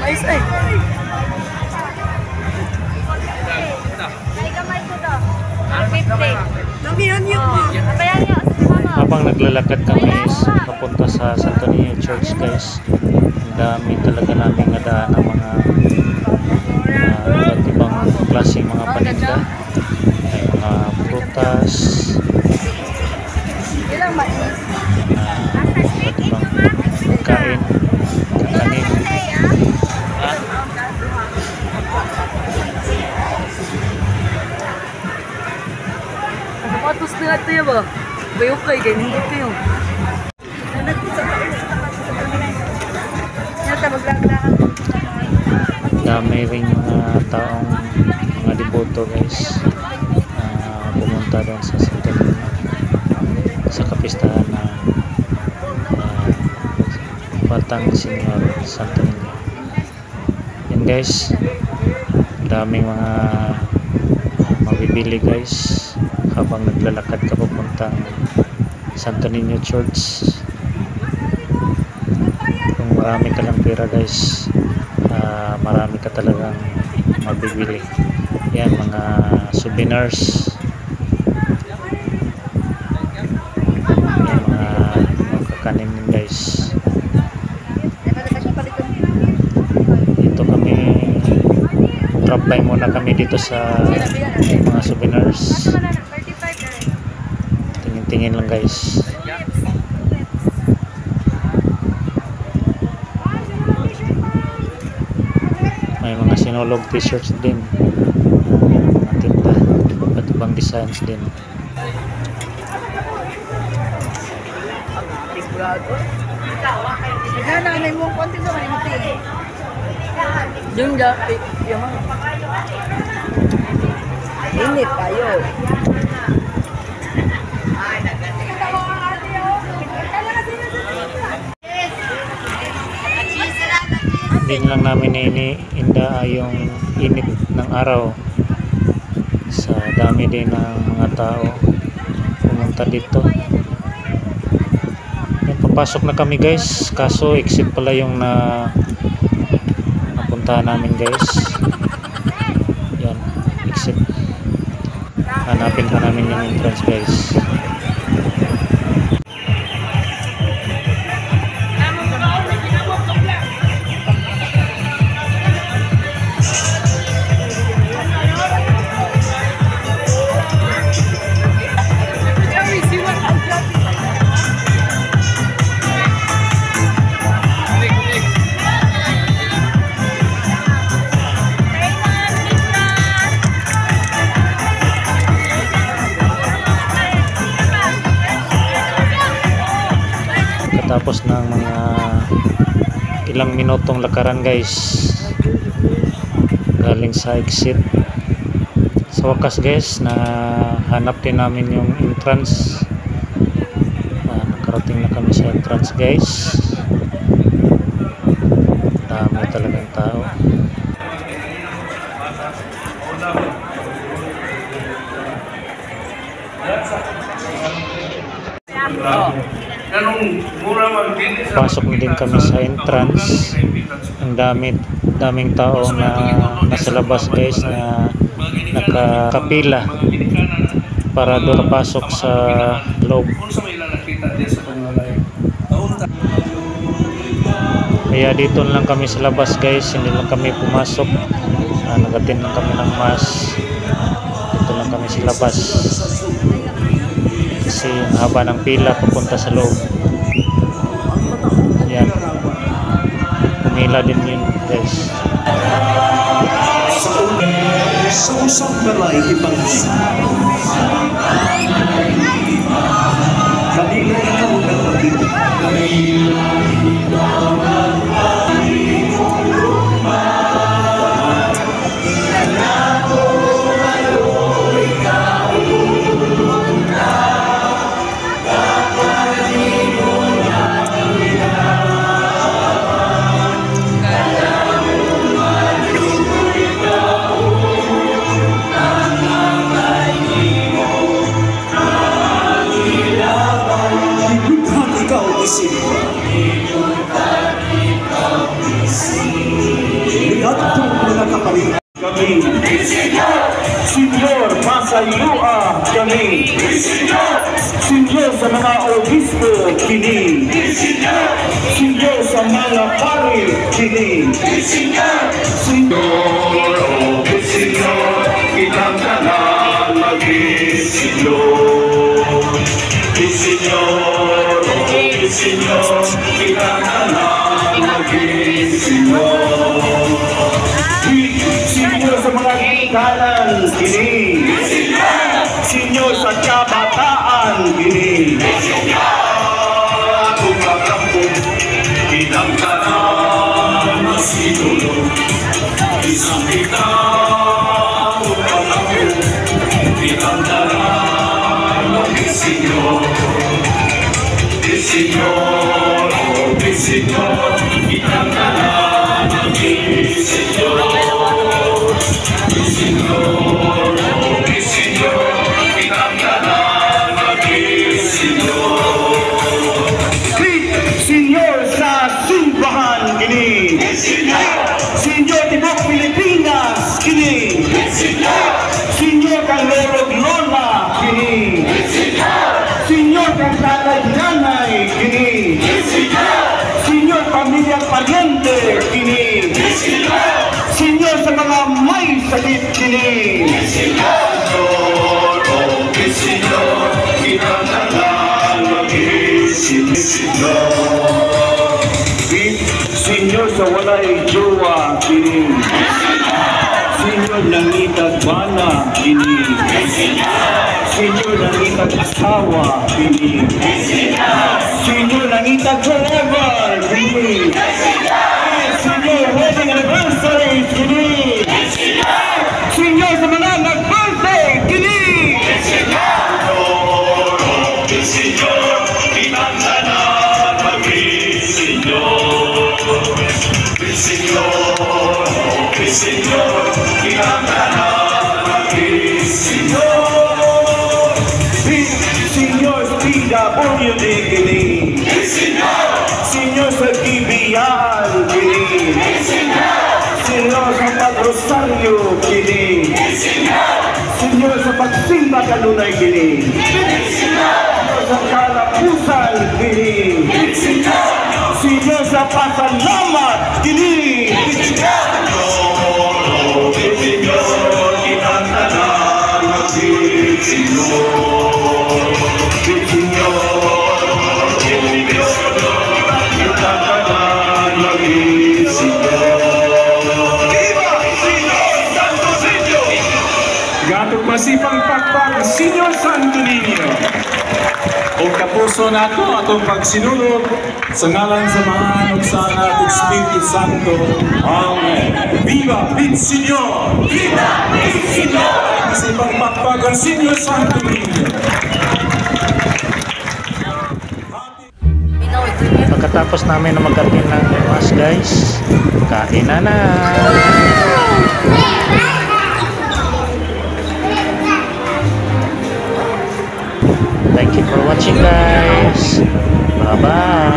Ayos ay. Habang naglalakad kami papunta sa Santo Niño Church guys, ang dami talaga namin nadaan ng mga iba't ibang klaseng mga paninda, may mga prutas, iba't ibang kain, kakanin. Sapatos na ito yan ba? Bayok kayo, ganyan kayo. Dami rin mga taong mga deboto guys, pumunta doon sa Santo Niño sa kapistahan na Batang Senyor Santo Niño. Yan guys, daming mga mabibili guys habang naglalakad ka papuntang Santo Niño Church. Kung marami ka lang pera guys, marami ka talagang mabibili. Yan, mga souvenirs, yan, mga kakanin guys. Dito kami, drop by muna kami dito sa mga souvenirs. Tingin lang guys. May mga sinulog t-shirts din, mga tinda, iba't ibang designs din. Nanay mo konti sa kanina. Yung jacket, yung init tayo. Din lang namin iniinda yung init ng araw sa dami din ng mga tao pumunta dito. Yan, papasok na kami guys, kaso exit pala yung napuntahan namin guys. Yan, exit. Hanapin pa namin yung entrance guys. Tapos ng mga ilang minutong lakaran guys, galing sa exit, sa wakas guys na hanap din namin yung entrance. Nakarating na kami sa entrance guys. Dami talagang tao. Pasok na din kami sa entrance. Ang daming tao na nasa labas guys, na nakakapila para doon pasok sa loob. Kaya dito lang kami sa labas guys, hindi lang kami pumasok. Nagatin lang kami ng mask. Dito lang kami sa labas kasi ang haba ng pila papunta sa loob. Yan, pumila din yun guys. Sa usap balay ipangisa, kanila ikaw ng pag-ibig. Ikaw isimba. pamilya kami. Senyor, masayua kami. Senyor, sa mga obispo kini. Senyor, sa mga pari kini. Senyor, Senyor, kitang tanan mag-Senyor. Senyor, Senyor, kitang tanan mag-Senyor. Senyor sa mga kanan kini. Senyor sa kabataan kini. Kung kakampo, kitang tanan masinulog. Isang kitang kakampo, kitang tanan mag-Senyor. Senyor, Senyor, kitang tanan mag-Senyor. Senyor sa simbahan kini. Senyor tibok Pilipinas kini. Senyor kang lorog lola kini. Senyor kang tatay-nanay kini. Senyor pamilyang paryente kini. Senyor sa mga may sakit kini. Senyor, oh Senyor, kitang tanan mag-Senyor. Senyor sa walay jowa kini. Senyor nangitag bana kini. Senyor nangitag asawa kini. Senyor nangitag forever kini. Senyor wedding anniversary kini. Senyor sa mga nag-birthday kini. Senyor, kitang tanan mag-Senyor. Senyor, Senyor, kitang tanan mag-Senyor. Senyor sa PWD kini. Senyor sa Gibian kini. Senyor sa Pag-Rosario kini. Senyor sa pagsimba kanunay kini. Senyor sa kalapusan kini. Senyor sa pasalamat kini. Senyor, kitang tanan mag-Senyor. Senyor, kitang tanan mag-Senyor. Viva Senyor Santo Niño! Gatong masipang pakpak, Senyor Santo Niño. O kapuso nato atong pagsinulog sa ngalan sa mga anak sa anak ug Espiritu Santo. Amen. Viva Pit Senyor! Viva Pit Senyor! Masipang pakpak ang Senyor Santo Niño. Pagkatapos namin na mag-attend ng mass guys, kain na. Thank you for watching guys. Bye bye.